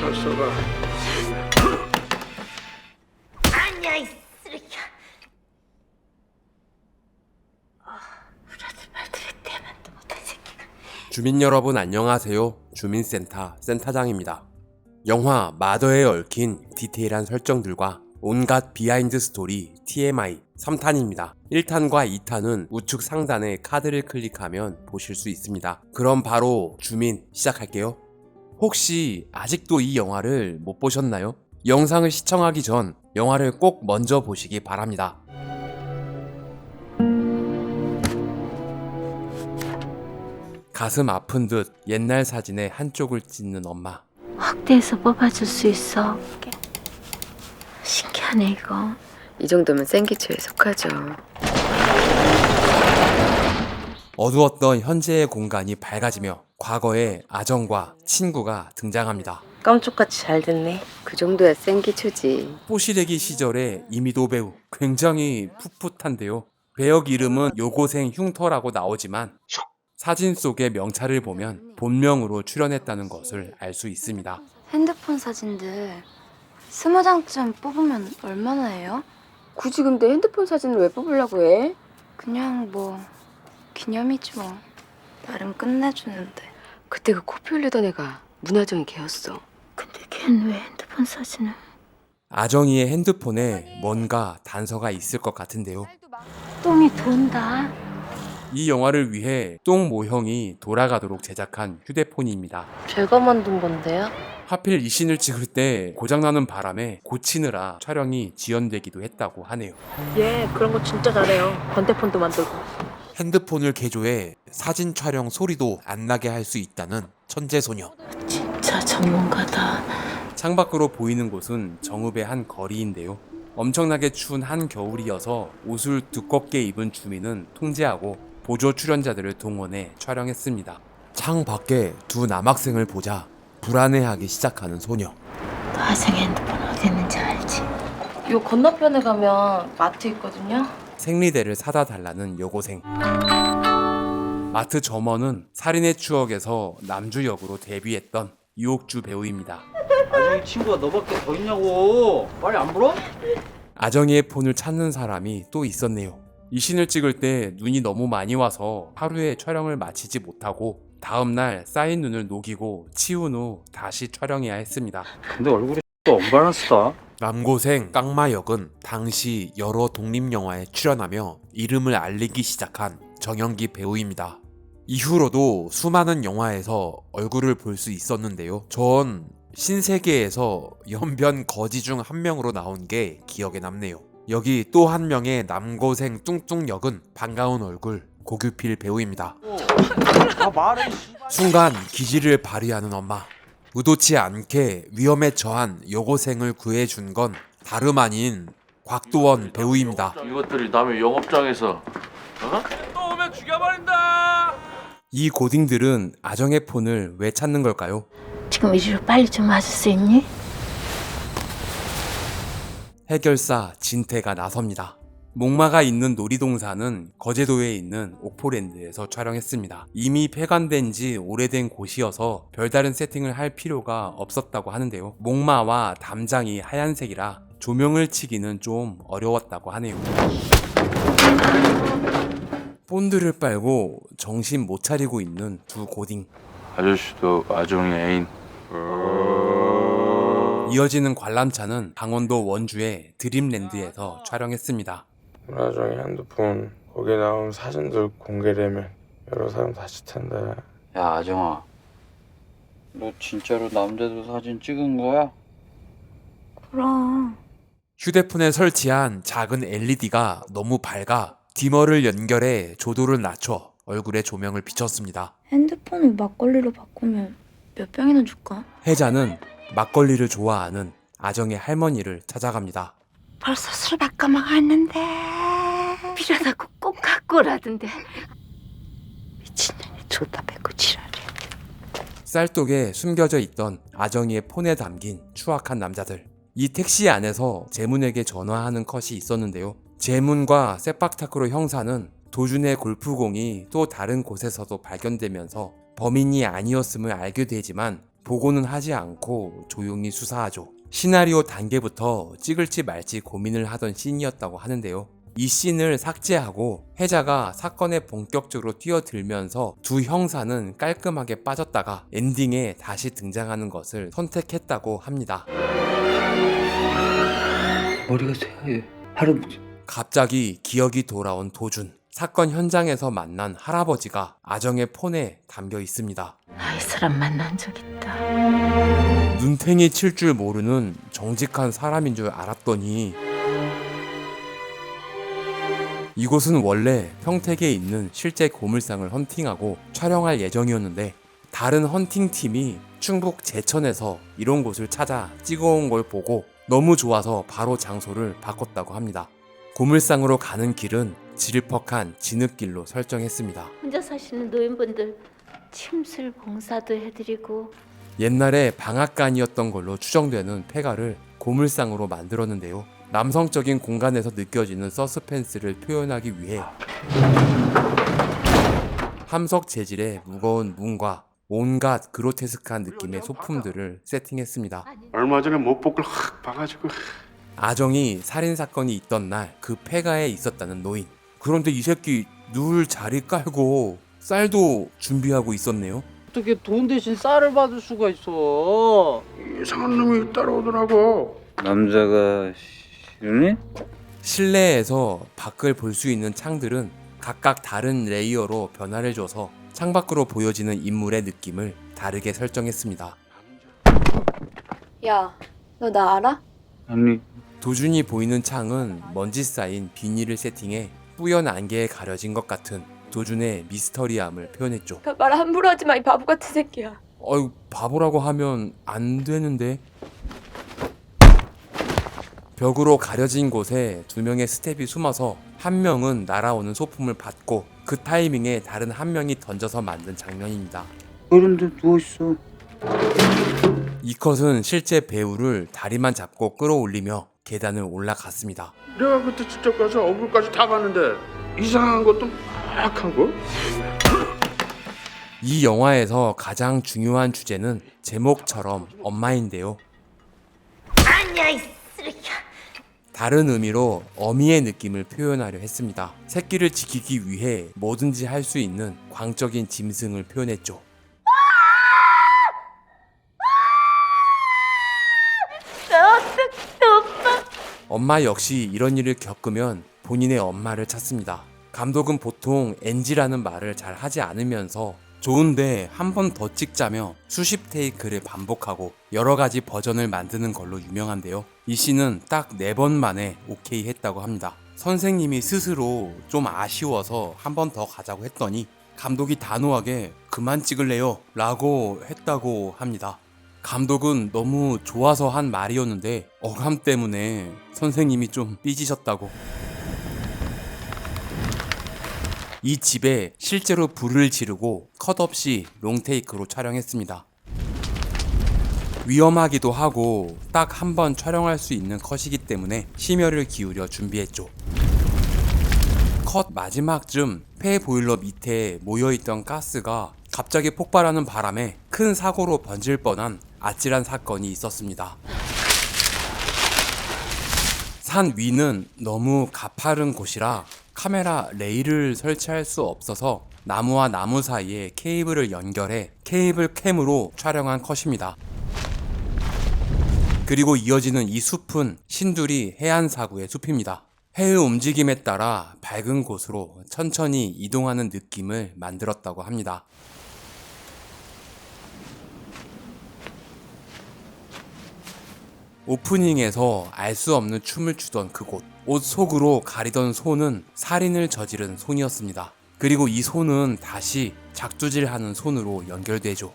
잘 써라. 아니야 이 쓰레기야. 우리 아들 말들이 대만도 못한 새끼가. 주민 여러분 안녕하세요. 주민센터 센터장입니다. 영화 마더에 얽힌 디테일한 설정들과 온갖 비하인드 스토리 TMI 3탄입니다. 1탄과 2탄은 우측 상단에 카드를 클릭하면 보실 수 있습니다. 그럼 바로 주민 시작할게요. 혹시 아직도 이 영화를 못 보셨나요? 영상을 시청하기 전 영화를 꼭 먼저 보시기 바랍니다. 가슴 아픈 듯 옛날 사진의 한쪽을 찢는 엄마. 확대해서 뽑아줄 수 있어. 신기하네 이거. 이 정도면 생기체에 속하죠. 어두웠던 현재의 공간이 밝아지며 과거의 아정과 친구가 등장합니다. 깜짝같이 잘 됐네. 그 정도야 생기체지. 뽀시래기 시절의 이미도 배우 굉장히 풋풋한데요. 배역 이름은 요고생 흉터라고 나오지만 사진 속의 명찰을 보면 본명으로 출연했다는 것을 알 수 있습니다. 핸드폰 사진들 20장쯤 뽑으면 얼마나 해요? 굳이 근데 핸드폰 사진을 왜 뽑으려고 해? 그냥 뭐 기념이지 뭐. 나름 끝내주는데. 그때 그 코피 흘리던 애가 문화정이 걔였어. 근데 걔는 왜 핸드폰 사진을? 아정이의 핸드폰에 뭔가 단서가 있을 것 같은데요. 똥이 돈다. 이 영화를 위해 똥 모형이 돌아가도록 제작한 휴대폰입니다. 제가 만든 건데요? 하필 이 씬을 찍을 때 고장나는 바람에 고치느라 촬영이 지연되기도 했다고 하네요. 예, 그런 거 진짜 잘해요. 건대폰도 만들고. 핸드폰을 개조해 사진 촬영 소리도 안 나게 할 수 있다는 천재소녀. 진짜 전문가다. 창밖으로 보이는 곳은 정읍의 한 거리인데요. 엄청나게 추운 한겨울이어서 옷을 두껍게 입은 주민은 통제하고 보조 출연자들을 동원해 촬영했습니다. 창 밖에 두 남학생을 보자 불안해하기 시작하는 소녀. 너 아생 핸드폰 어디 있는지 알지? 요 건너편에 가면 마트 있거든요? 생리대를 사다 달라는 여고생. 마트 점원은 살인의 추억에서 남주 역으로 데뷔했던 이옥주 배우입니다. 아정이 친구가 너밖에 더 있냐고. 빨리 안 불어? 아정이의 폰을 찾는 사람이 또 있었네요. 이 씬을 찍을 때 눈이 너무 많이 와서 하루에 촬영을 마치지 못하고 다음날 쌓인 눈을 녹이고 치운 후 다시 촬영해야 했습니다. 근데 얼굴이 또 언밸런스다. 남고생 깡마 역은 당시 여러 독립영화에 출연하며 이름을 알리기 시작한 정연기 배우입니다. 이후로도 수많은 영화에서 얼굴을 볼 수 있었는데요. 전 신세계에서 연변 거지 중 한 명으로 나온 게 기억에 남네요. 여기 또 한 명의 남고생 뚱뚱 역은 반가운 얼굴 고규필 배우입니다. 아 말해. 순간 기지를 발휘하는 엄마. 의도치 않게 위험에 처한 여고생을 구해준 건 다름 아닌 곽도원 배우입니다. 이것들이 남의 영업장에서 또 오면 죽여버린다. 이 고딩들은 아정의 폰을 왜 찾는 걸까요? 지금 이리로 빨리 좀 와줄 수 있니? 해결사 진태가 나섭니다. 목마가 있는 놀이동산은 거제도에 있는 옥포랜드에서 촬영했습니다. 이미 폐관된 지 오래된 곳이어서 별다른 세팅을 할 필요가 없었다고 하는데요. 목마와 담장이 하얀색이라 조명을 치기는 좀 어려웠다고 하네요. 본드를 빨고 정신 못 차리고 있는 두 고딩. 아저씨도 아정의 애인. 이어지는 관람차는 강원도 원주의 드림랜드에서 촬영했습니다. 문화정의 핸드폰 거기 나온 사진들 공개되면 여러 사람 다칠 텐데. 야 아정아, 너 진짜로 남자들 사진 찍은 거야? 그럼. 휴대폰에 설치한 작은 LED가 너무 밝아 디머를 연결해 조도를 낮춰 얼굴에 조명을 비췄습니다. 핸드폰을 막걸리로 바꾸면 몇 병이나 줄까? 혜자는 막걸리를 좋아하는 아정의 할머니를 찾아갑니다. 벌써 술 바꿔 먹었는데 필요하다고 꼭 갖고 오라던데. 미친년이 좋다 뱉고 지랄해. 쌀독에 숨겨져 있던 아정이의 폰에 담긴 추악한 남자들. 이 택시 안에서 재문에게 전화하는 컷이 있었는데요. 재문과 세팍타크로 형사는 도준의 골프공이 또 다른 곳에서도 발견되면서 범인이 아니었음을 알게 되지만 보고는 하지 않고 조용히 수사하죠. 시나리오 단계부터 찍을지 말지 고민을 하던 씬이었다고 하는데요. 이 씬을 삭제하고 혜자가 사건에 본격적으로 뛰어들면서 두 형사는 깔끔하게 빠졌다가 엔딩에 다시 등장하는 것을 선택했다고 합니다. 머리가 새하얘. 할아버지. 갑자기 기억이 돌아온 도준. 사건 현장에서 만난 할아버지가 아정의 폰에 담겨 있습니다. 이 사람 만난 적 있다. 눈탱이 칠 줄 모르는 정직한 사람인 줄 알았더니 이곳은 원래 평택에 있는 실제 고물상을 헌팅하고 촬영할 예정이었는데 다른 헌팅팀이 충북 제천에서 이런 곳을 찾아 찍어온 걸 보고 너무 좋아서 바로 장소를 바꿨다고 합니다. 고물상으로 가는 길은 질퍽한 진흙길로 설정했습니다. 혼자 사시는 노인분들 침술 봉사도 해드리고. 옛날에 방앗간이었던 걸로 추정되는 폐가를 고물상으로 만들었는데요. 남성적인 공간에서 느껴지는 서스펜스를 표현하기 위해 함석 재질의 무거운 문과 온갖 그로테스크한 느낌의 소품들을 세팅했습니다. 얼마 전에 못복을 확 봐가지고. 아정이 살인사건이 있던 날 그 폐가에 있었다는 노인. 그런데 이 새끼 누울 자리 깔고 쌀도 준비하고 있었네요. 어떻게 돈 대신 쌀을 받을 수가 있어? 이상한 놈이 따라오더라고. 남자가 싫으니? 실내에서 밖을 볼 수 있는 창들은 각각 다른 레이어로 변화를 줘서 창밖으로 보여지는 인물의 느낌을 다르게 설정했습니다. 야, 너 나 알아? 아니, 도준이 보이는 창은 먼지 쌓인 비닐을 세팅해 뿌연 안개에 가려진 것 같은 도준의 미스터리함을 표현했죠. 말 함부로 하지 마, 이 바보 같은 새끼야. 어휴, 바보라고 하면 안 되는데. 벽으로 가려진 곳에 두 명의 스텝이 숨어서 한 명은 날아오는 소품을 받고 그 타이밍에 다른 한 명이 던져서 만든 장면입니다. 그런데 누워있어. 이 컷은 실제 배우를 다리만 잡고 끌어올리며 계단을 올라갔습니다. 내가 그때 직접 가서 얼굴까지 다 봤는데 이상한 것도 막 하고. 이 영화에서 가장 중요한 주제는 제목처럼 엄마인데요. 아니야 이 쓰레기야. 다른 의미로 어미의 느낌을 표현하려 했습니다. 새끼를 지키기 위해 뭐든지 할 수 있는 광적인 짐승을 표현했죠. 엄마 역시 이런 일을 겪으면 본인의 엄마를 찾습니다. 감독은 보통 NG라는 말을 잘 하지 않으면서 좋은데 한 번 더 찍자며 수십 테이크를 반복하고 여러 가지 버전을 만드는 걸로 유명한데요. 이 씬은 딱 4번 만에 오케이 했다고 합니다. 선생님이 스스로 좀 아쉬워서 한 번 더 가자고 했더니 감독이 단호하게 그만 찍을래요 라고 했다고 합니다. 감독은 너무 좋아서 한 말이었는데 어감 때문에 선생님이 좀 삐지셨다고. 이 집에 실제로 불을 지르고 컷 없이 롱테이크로 촬영했습니다. 위험하기도 하고 딱 한 번 촬영할 수 있는 컷이기 때문에 심혈을 기울여 준비했죠. 컷 마지막쯤 폐 보일러 밑에 모여있던 가스가 갑자기 폭발하는 바람에 큰 사고로 번질 뻔한 아찔한 사건이 있었습니다. 산 위는 너무 가파른 곳이라 카메라 레일을 설치할 수 없어서 나무와 나무 사이에 케이블을 연결해 케이블 캠으로 촬영한 컷입니다. 그리고 이어지는 이 숲은 신두리 해안사구의 숲입니다. 해의 움직임에 따라 밝은 곳으로 천천히 이동하는 느낌을 만들었다고 합니다. 오프닝에서 알 수 없는 춤을 추던 그곳, 옷 속으로 가리던 손은 살인을 저지른 손이었습니다. 그리고 이 손은 다시 작두질하는 손으로 연결되죠.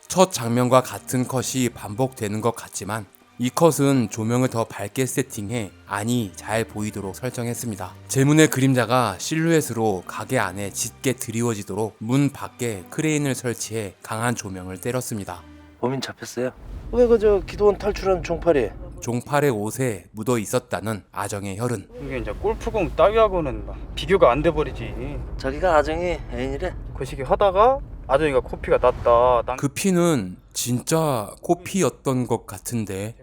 첫 장면과 같은 컷이 반복되는 것 같지만 이 컷은 조명을 더 밝게 세팅해 안이 잘 보이도록 설정했습니다. 제문의 그림자가 실루엣으로 가게 안에 짙게 드리워지도록 문 밖에 크레인을 설치해 강한 조명을 때렸습니다. 범인 잡혔어요. 왜 그저 기도원 탈출한 종팔이? 종팔의 옷에 묻어 있었다는 아정의 혈흔. 이게 이제 골프공 따위하고는 비교가 안 돼 버리지. 자기가 아정이 애인이래. 그 시기 하다가 아정이가 코피가 났다. 그 피는 진짜 코피였던 것 같은데.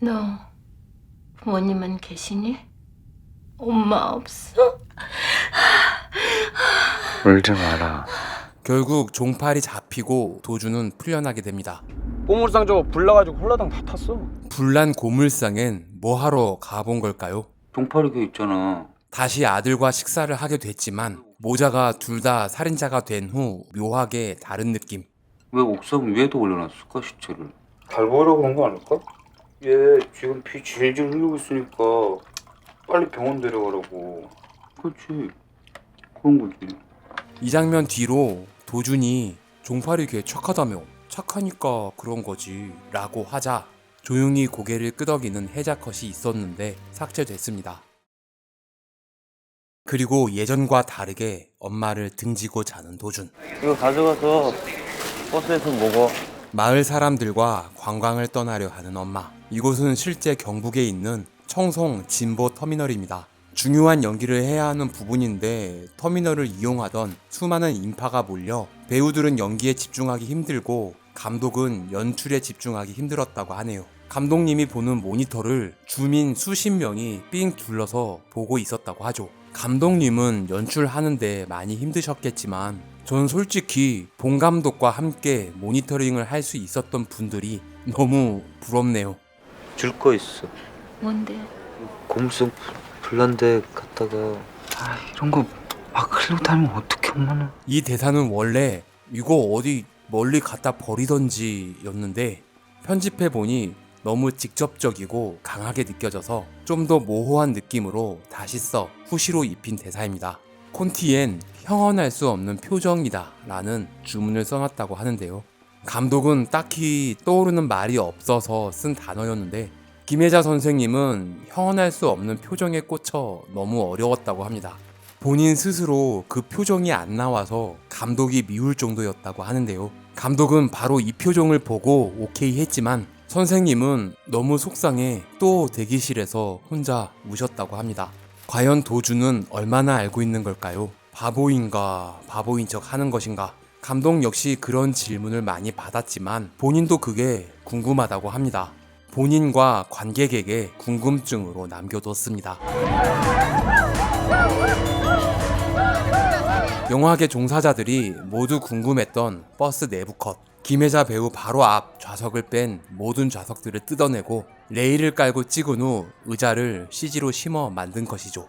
너 부모님은 계시니? 엄마 없어? 울지 마라. 결국 종팔이 잡히고 도주는 풀려나게 됩니다. 보물상 저거 불나가지고 홀라당 다 탔어. 불난 고물상엔 뭐하러 가본 걸까요? 종파리 교 있잖아. 다시 아들과 식사를 하게 됐지만 모자가 둘 다 살인자가 된 후 묘하게 다른 느낌. 왜 옥상 위에도 올려놨을까 시체를? 달 보이라고 그런 거 아닐까? 얘 지금 피 질질 흘리고 있으니까 빨리 병원 데려가라고. 그렇지. 그런 거지. 이 장면 뒤로 도준이 종팔이 걔 착하다며, 착하니까 그런 거지 라고 하자 조용히 고개를 끄덕이는 해자컷이 있었는데 삭제됐습니다. 그리고 예전과 다르게 엄마를 등지고 자는 도준. 이거 가져가서 버스에서 먹어. 마을 사람들과 관광을 떠나려 하는 엄마. 이곳은 실제 경북에 있는 청송 진보 터미널입니다. 중요한 연기를 해야 하는 부분인데 터미널을 이용하던 수많은 인파가 몰려 배우들은 연기에 집중하기 힘들고 감독은 연출에 집중하기 힘들었다고 하네요. 감독님이 보는 모니터를 주민 수십 명이 삥 둘러서 보고 있었다고 하죠. 감독님은 연출하는데 많이 힘드셨겠지만 전 솔직히 본 감독과 함께 모니터링을 할 수 있었던 분들이 너무 부럽네요. 줄 거 있어. 뭔데? 고물상 불난데 갔다가 이런 거 막 흘리고 다니면 어떡해 엄마는. 이 대사는 원래 이거 어디 멀리 갖다 버리던지 였는데 편집해보니 너무 직접적이고 강하게 느껴져서 좀 더 모호한 느낌으로 다시 써 후시로 입힌 대사입니다. 콘티엔 형언할 수 없는 표정이다 라는 주문을 써놨다고 하는데요. 감독은 딱히 떠오르는 말이 없어서 쓴 단어였는데 김혜자 선생님은 형언할 수 없는 표정에 꽂혀 너무 어려웠다고 합니다. 본인 스스로 그 표정이 안 나와서 감독이 미울 정도였다고 하는데요. 감독은 바로 이 표정을 보고 오케이 했지만 선생님은 너무 속상해 또 대기실에서 혼자 우셨다고 합니다. 과연 도준은 얼마나 알고 있는 걸까요? 바보인가 바보인 척 하는 것인가? 감독 역시 그런 질문을 많이 받았지만 본인도 그게 궁금하다고 합니다. 본인과 관객에게 궁금증으로 남겨뒀습니다. 영화계 종사자들이 모두 궁금했던 버스 내부 컷. 김혜자 배우 바로 앞 좌석을 뺀 모든 좌석들을 뜯어내고 레일을 깔고 찍은 후 의자를 CG로 심어 만든 것이죠.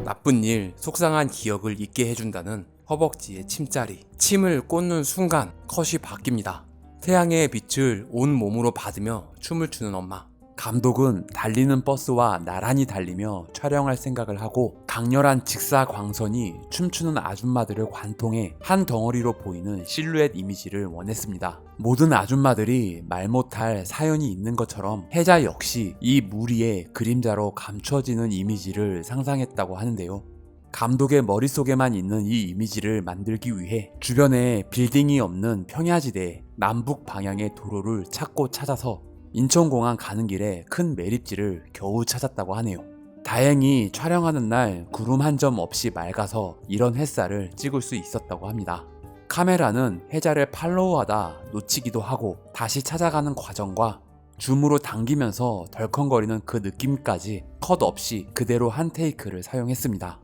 나쁜 일, 속상한 기억을 잊게 해준다는 허벅지의 침자리. 침을 꽂는 순간 컷이 바뀝니다. 태양의 빛을 온 몸으로 받으며 춤을 추는 엄마. 감독은 달리는 버스와 나란히 달리며 촬영할 생각을 하고 강렬한 직사광선이 춤추는 아줌마들을 관통해 한 덩어리로 보이는 실루엣 이미지를 원했습니다. 모든 아줌마들이 말 못할 사연이 있는 것처럼 혜자 역시 이 무리의 그림자로 감춰지는 이미지를 상상했다고 하는데요. 감독의 머릿속에만 있는 이 이미지를 만들기 위해 주변에 빌딩이 없는 평야지대 남북 방향의 도로를 찾고 찾아서 인천공항 가는 길에 큰 매립지를 겨우 찾았다고 하네요. 다행히 촬영하는 날 구름 한 점 없이 맑아서 이런 햇살을 찍을 수 있었다고 합니다. 카메라는 혜자를 팔로우하다 놓치기도 하고 다시 찾아가는 과정과 줌으로 당기면서 덜컹거리는 그 느낌까지 컷 없이 그대로 한 테이크를 사용했습니다.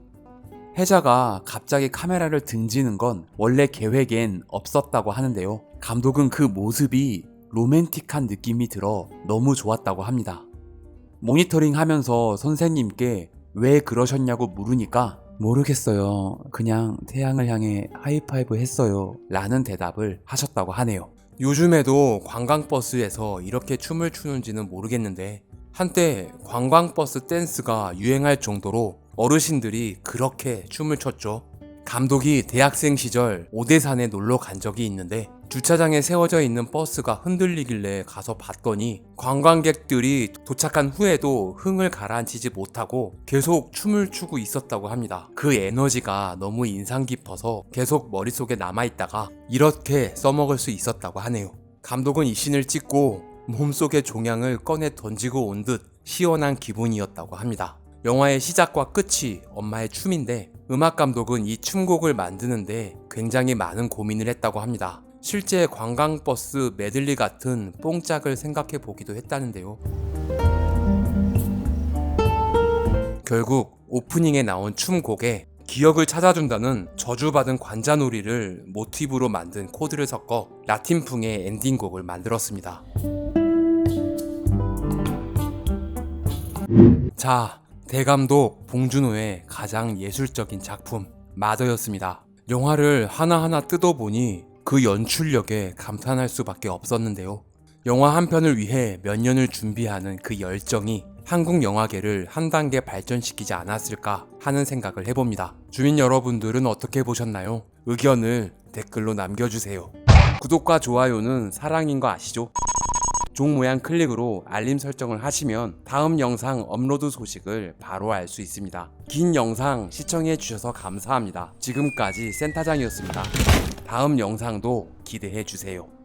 혜자가 갑자기 카메라를 등지는 건 원래 계획엔 없었다고 하는데요. 감독은 그 모습이 로맨틱한 느낌이 들어 너무 좋았다고 합니다. 모니터링 하면서 선생님께 왜 그러셨냐고 물으니까 모르겠어요. 그냥 태양을 향해 하이파이브 했어요. 라는 대답을 하셨다고 하네요. 요즘에도 관광버스에서 이렇게 춤을 추는지는 모르겠는데 한때 관광버스 댄스가 유행할 정도로 어르신들이 그렇게 춤을 췄죠. 감독이 대학생 시절 오대산에 놀러 간 적이 있는데 주차장에 세워져 있는 버스가 흔들리길래 가서 봤더니 관광객들이 도착한 후에도 흥을 가라앉히지 못하고 계속 춤을 추고 있었다고 합니다. 그 에너지가 너무 인상 깊어서 계속 머릿속에 남아있다가 이렇게 써먹을 수 있었다고 하네요. 감독은 이 씬을 찍고 몸속의 종양을 꺼내 던지고 온 듯 시원한 기분이었다고 합니다. 영화의 시작과 끝이 엄마의 춤인데 음악 감독은 이 춤곡을 만드는데 굉장히 많은 고민을 했다고 합니다. 실제 관광버스 메들리 같은 뽕짝을 생각해 보기도 했다는데요. 결국 오프닝에 나온 춤곡에 기억을 찾아준다는 저주받은 관자놀이를 모티브로 만든 코드를 섞어 라틴풍의 엔딩곡을 만들었습니다. 자, 대감독 봉준호의 가장 예술적인 작품 마더였습니다. 영화를 하나하나 뜯어보니 그 연출력에 감탄할 수밖에 없었는데요. 영화 한 편을 위해 몇 년을 준비하는 그 열정이 한국 영화계를 한 단계 발전시키지 않았을까 하는 생각을 해봅니다. 주민 여러분들은 어떻게 보셨나요? 의견을 댓글로 남겨주세요. 구독과 좋아요는 사랑인 거 아시죠? 종 모양 클릭으로 알림 설정을 하시면 다음 영상 업로드 소식을 바로 알 수 있습니다. 긴 영상 시청해 주셔서 감사합니다. 지금까지 센터장이었습니다. 다음 영상도 기대해 주세요.